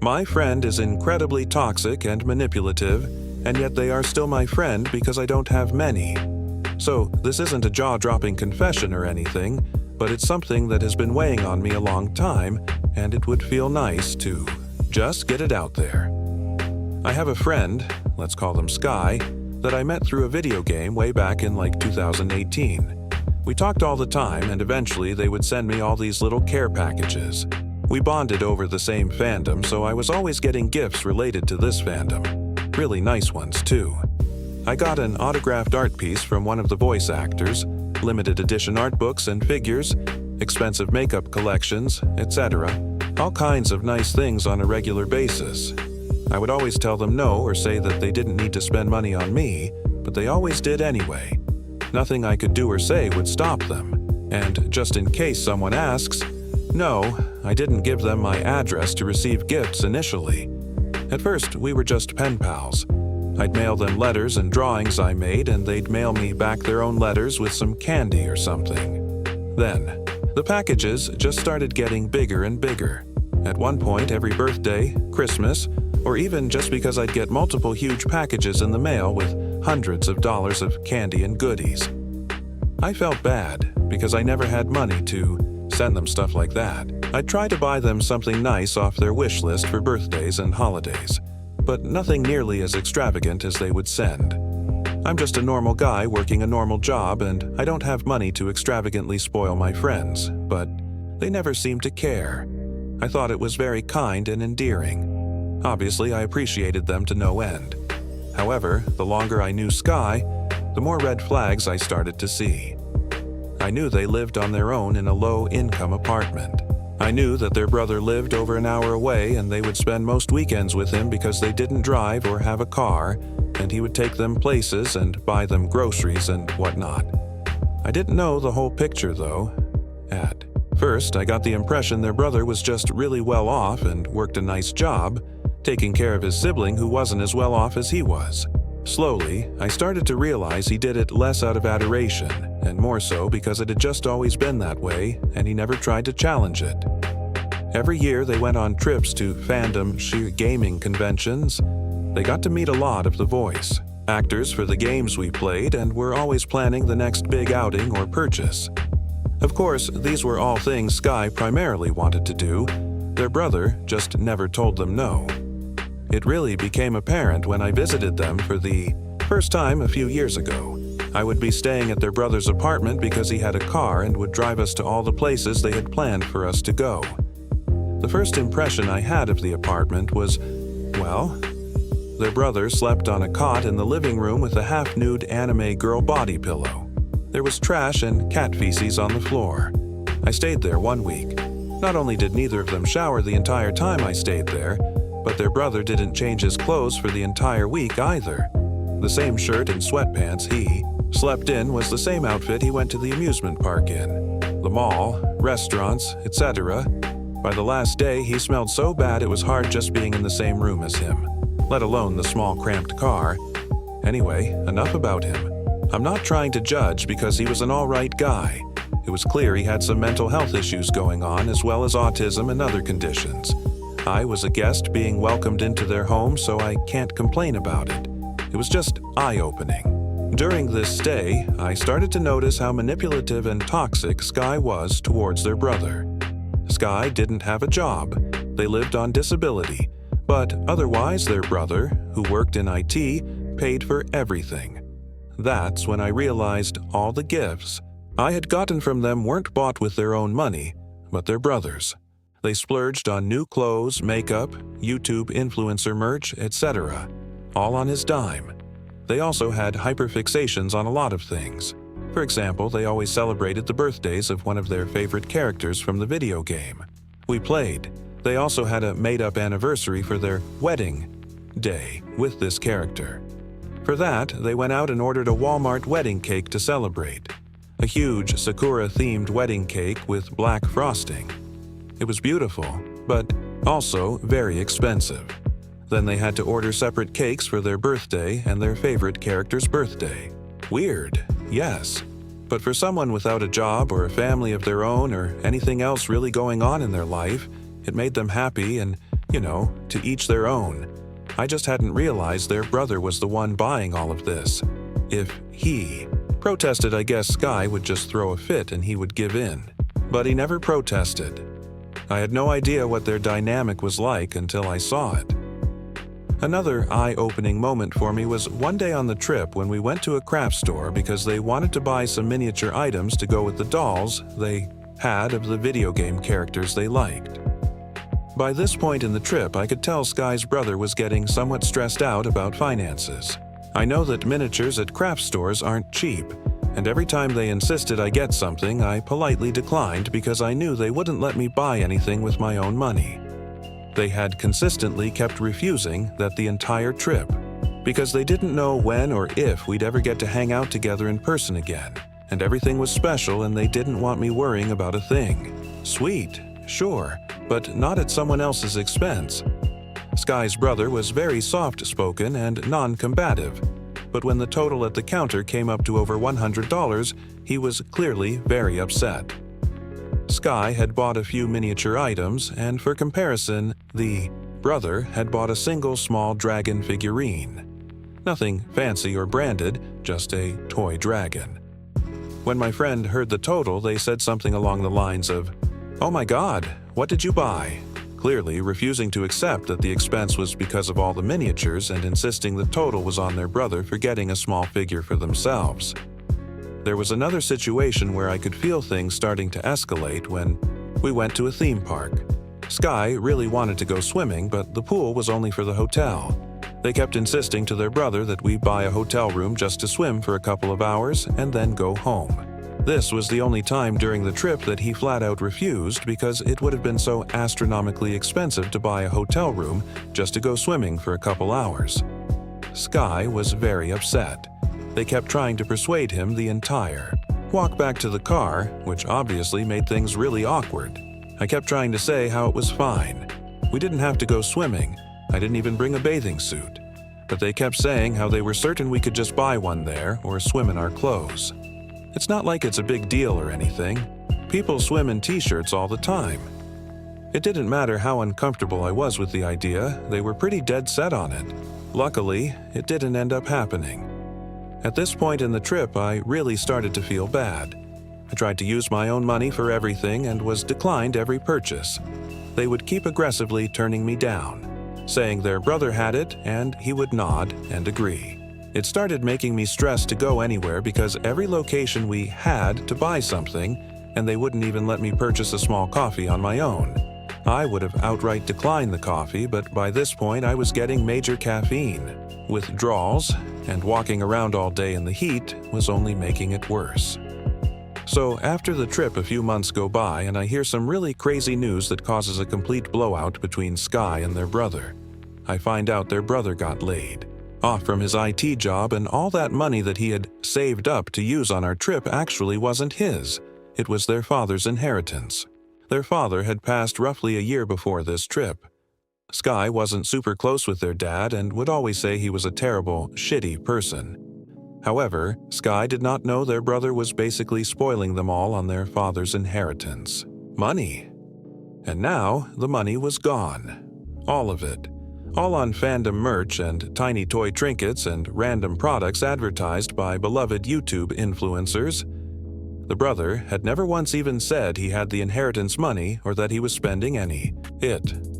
My friend is incredibly toxic and manipulative, and yet they are still my friend because I don't have many. So this isn't a jaw-dropping confession or anything, but it's something that has been weighing on me a long time, and it would feel nice to just get it out there. I have a friend, let's call them Sky, that I met through a video game way back in like 2018. We talked all the time, and eventually they would send me all these little care packages. We bonded over the same fandom, so I was always getting gifts related to this fandom. Really nice ones, too. I got an autographed art piece from one of the voice actors, limited edition art books and figures, expensive makeup collections, etc. All kinds of nice things on a regular basis. I would always tell them no or say that they didn't need to spend money on me, but they always did anyway. Nothing I could do or say would stop them. And just in case someone asks, no, I didn't give them my address to receive gifts initially. At first, we were just pen pals. I'd mail them letters and drawings I made, and they'd mail me back their own letters with some candy or something. Then, the packages just started getting bigger and bigger. At one point, every birthday, Christmas, or even just because I'd get multiple huge packages in the mail with hundreds of dollars of candy and goodies. I felt bad because I never had money to send them stuff like that. I'd try to buy them something nice off their wish list for birthdays and holidays, but nothing nearly as extravagant as they would send. I'm just a normal guy working a normal job, and I don't have money to extravagantly spoil my friends, but they never seemed to care. I thought it was very kind and endearing. Obviously, I appreciated them to no end. However, the longer I knew Sky, the more red flags I started to see. I knew they lived on their own in a low-income apartment. I knew that their brother lived over an hour away, and they would spend most weekends with him because they didn't drive or have a car, and he would take them places and buy them groceries and whatnot. I didn't know the whole picture, though. At first, I got the impression their brother was just really well off and worked a nice job, taking care of his sibling who wasn't as well off as he was. Slowly, I started to realize he did it less out of adoration, and more so because it had just always been that way, and he never tried to challenge it. Every year they went on trips to fandom gaming conventions. They got to meet a lot of the voice actors for the games we played, and were always planning the next big outing or purchase. Of course, these were all things Sky primarily wanted to do. Their brother just never told them no. It really became apparent when I visited them for the first time a few years ago. I would be staying at their brother's apartment because he had a car and would drive us to all the places they had planned for us to go. The first impression I had of the apartment was, well, their brother slept on a cot in the living room with a half-nude anime girl body pillow. There was trash and cat feces on the floor. I stayed there 1 week. Not only did neither of them shower the entire time I stayed there, but their brother didn't change his clothes for the entire week either. The same shirt and sweatpants he slept in was the same outfit he went to the amusement park in, the mall, restaurants, etc. By the last day, he smelled so bad it was hard just being in the same room as him, let alone the small cramped car. Anyway, enough about him. I'm not trying to judge because he was an alright guy. It was clear he had some mental health issues going on, as well as autism and other conditions. I was a guest being welcomed into their home, so I can't complain about it. It was just eye-opening. During this stay, I started to notice how manipulative and toxic Sky was towards their brother. Sky didn't have a job. They lived on disability. But otherwise, their brother, who worked in IT, paid for everything. That's when I realized all the gifts I had gotten from them weren't bought with their own money, but their brother's. They splurged on new clothes, makeup, YouTube influencer merch, etc., all on his dime. They also had hyperfixations on a lot of things. For example, they always celebrated the birthdays of one of their favorite characters from the video game we played. They also had a made-up anniversary for their wedding day with this character. For that, they went out and ordered a Walmart wedding cake to celebrate. A huge Sakura-themed wedding cake with black frosting. It was beautiful, but also very expensive. Then they had to order separate cakes for their birthday and their favorite character's birthday. Weird, yes. But for someone without a job or a family of their own or anything else really going on in their life, it made them happy and To each their own. I just hadn't realized their brother was the one buying all of this. If he protested, I guess Sky would just throw a fit and he would give in. But he never protested. I had no idea what their dynamic was like until I saw it. Another eye-opening moment for me was one day on the trip when we went to a craft store because they wanted to buy some miniature items to go with the dolls they had of the video game characters they liked. By this point in the trip, I could tell Sky's brother was getting somewhat stressed out about finances. I know that miniatures at craft stores aren't cheap, and every time they insisted I get something, I politely declined because I knew they wouldn't let me buy anything with my own money. They had consistently kept refusing that the entire trip, because they didn't know when or if we'd ever get to hang out together in person again, and everything was special and they didn't want me worrying about a thing. Sweet, sure, but not at someone else's expense. Sky's brother was very soft-spoken and non-combative, but when the total at the counter came up to over $100, he was clearly very upset. Sky had bought a few miniature items, and for comparison, the brother had bought a single small dragon figurine. Nothing fancy or branded, just a toy dragon. When my friend heard the total, they said something along the lines of, "Oh my God, what did you buy?" Clearly refusing to accept that the expense was because of all the miniatures and insisting the total was on their brother for getting a small figure for themselves. There was another situation where I could feel things starting to escalate when we went to a theme park. Sky really wanted to go swimming, but the pool was only for the hotel. They kept insisting to their brother that we buy a hotel room just to swim for a couple of hours and then go home. This was the only time during the trip that he flat out refused because it would have been so astronomically expensive to buy a hotel room just to go swimming for a couple hours. Sky was very upset. They kept trying to persuade him the entire walk back to the car, which obviously made things really awkward. I kept trying to say how it was fine. We didn't have to go swimming. I didn't even bring a bathing suit. But they kept saying how they were certain we could just buy one there or swim in our clothes. It's not like it's a big deal or anything. People swim in t-shirts all the time. It didn't matter how uncomfortable I was with the idea, they were pretty dead set on it. Luckily, it didn't end up happening. At this point in the trip, I really started to feel bad. I tried to use my own money for everything and was declined every purchase. They would keep aggressively turning me down, saying their brother had it and he would nod and agree. It started making me stressed to go anywhere because every location we had to buy something, and they wouldn't even let me purchase a small coffee on my own. I would have outright declined the coffee, but by this point I was getting major caffeine withdrawals, and walking around all day in the heat was only making it worse. So after the trip, a few months go by and I hear some really crazy news that causes a complete blowout between Sky and their brother. I find out their brother got laid off from his IT job, and all that money that he had saved up to use on our trip actually wasn't his. It was their father's inheritance. Their father had passed roughly a year before this trip. Sky wasn't super close with their dad and would always say he was a terrible, shitty person. However, Sky did not know their brother was basically spoiling them all on their father's inheritance. Money. And now, the money was gone. All of it. All on fandom merch and tiny toy trinkets and random products advertised by beloved YouTube influencers. The brother had never once even said he had the inheritance money or that he was spending any.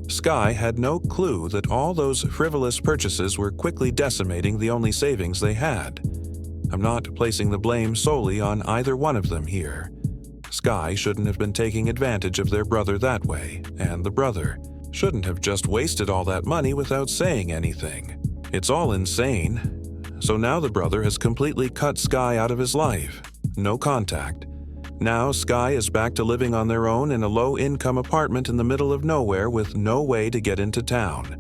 Sky had no clue that all those frivolous purchases were quickly decimating the only savings they had. I'm not placing the blame solely on either one of them here. Sky shouldn't have been taking advantage of their brother that way, and the brother shouldn't have just wasted all that money without saying anything. It's all insane. So now the brother has completely cut Sky out of his life. No contact. Now Sky is back to living on their own in a low-income apartment in the middle of nowhere with no way to get into town.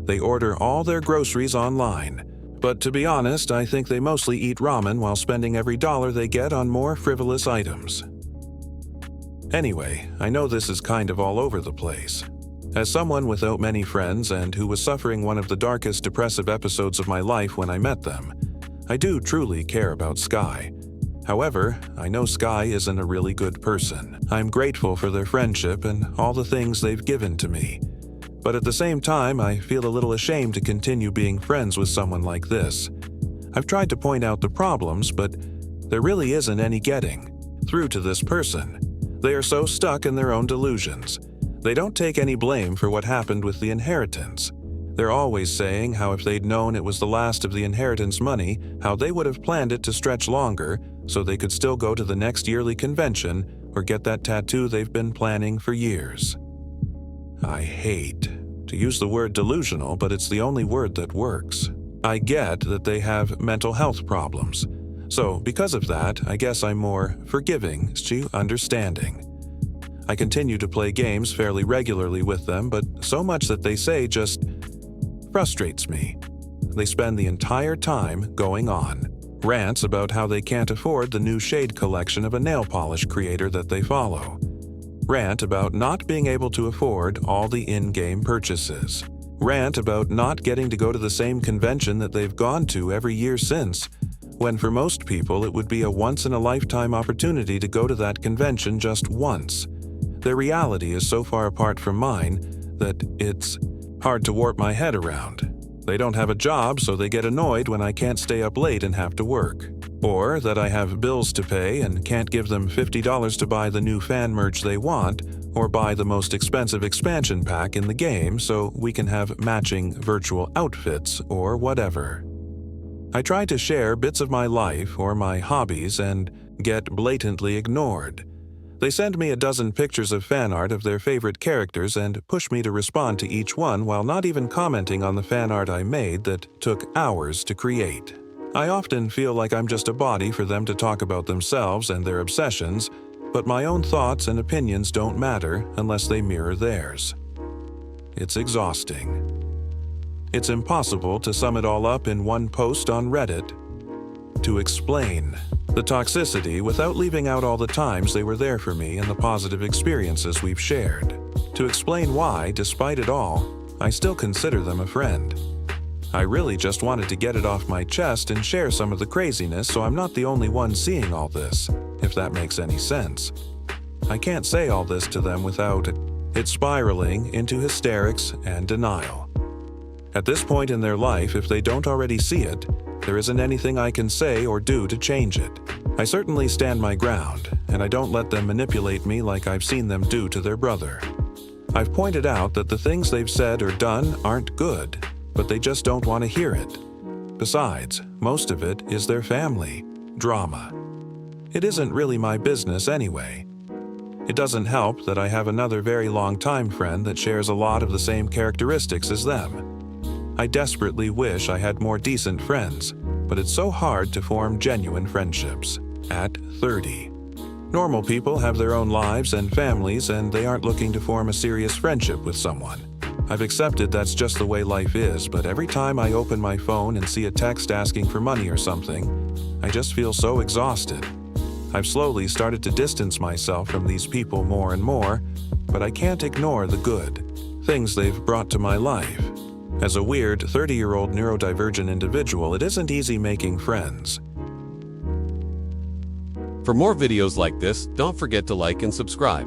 They order all their groceries online. But to be honest, I think they mostly eat ramen while spending every dollar they get on more frivolous items. Anyway, I know this is kind of all over the place. As someone without many friends and who was suffering one of the darkest depressive episodes of my life when I met them, I do truly care about Sky. However, I know Sky isn't a really good person. I'm grateful for their friendship and all the things they've given to me. But at the same time, I feel a little ashamed to continue being friends with someone like this. I've tried to point out the problems, but there really isn't any getting through to this person. They are so stuck in their own delusions. They don't take any blame for what happened with the inheritance. They're always saying how if they'd known it was the last of the inheritance money, how they would have planned it to stretch longer so they could still go to the next yearly convention or get that tattoo they've been planning for years. I hate to use the word delusional, but it's the only word that works. I get that they have mental health problems. So, because of that, I guess I'm more forgiving to understanding. I continue to play games fairly regularly with them, but so much that they say just frustrates me. They spend the entire time going on rants about how they can't afford the new shade collection of a nail polish creator that they follow. Rant about not being able to afford all the in-game purchases. Rant about not getting to go to the same convention that they've gone to every year since, when for most people it would be a once-in-a-lifetime opportunity to go to that convention just once. Their reality is so far apart from mine that it's hard to warp my head around. They don't have a job, so they get annoyed when I can't stay up late and have to work. Or that I have bills to pay and can't give them $50 to buy the new fan merch they want, or buy the most expensive expansion pack in the game so we can have matching virtual outfits or whatever. I try to share bits of my life or my hobbies and get blatantly ignored. They send me a dozen pictures of fan art of their favorite characters and push me to respond to each one while not even commenting on the fan art I made that took hours to create. I often feel like I'm just a body for them to talk about themselves and their obsessions, but my own thoughts and opinions don't matter unless they mirror theirs. It's exhausting. It's impossible to sum it all up in one post on Reddit. To explain the toxicity without leaving out all the times they were there for me and the positive experiences we've shared. To explain why, despite it all, I still consider them a friend. I really just wanted to get it off my chest and share some of the craziness so I'm not the only one seeing all this, if that makes any sense. I can't say all this to them without it spiraling into hysterics and denial. At this point in their life, if they don't already see it, there isn't anything I can say or do to change it. I certainly stand my ground, and I don't let them manipulate me like I've seen them do to their brother. I've pointed out that the things they've said or done aren't good, but they just don't want to hear it. Besides, most of it is their family drama. It isn't really my business anyway. It doesn't help that I have another very long-time friend that shares a lot of the same characteristics as them. I desperately wish I had more decent friends, but it's so hard to form genuine friendships at 30. Normal people have their own lives and families, and they aren't looking to form a serious friendship with someone. I've accepted that's just the way life is, but every time I open my phone and see a text asking for money or something, I just feel so exhausted. I've slowly started to distance myself from these people more and more, but I can't ignore the good things they've brought to my life. As a weird 30-year-old neurodivergent individual, it isn't easy making friends. For more videos like this, don't forget to like and subscribe.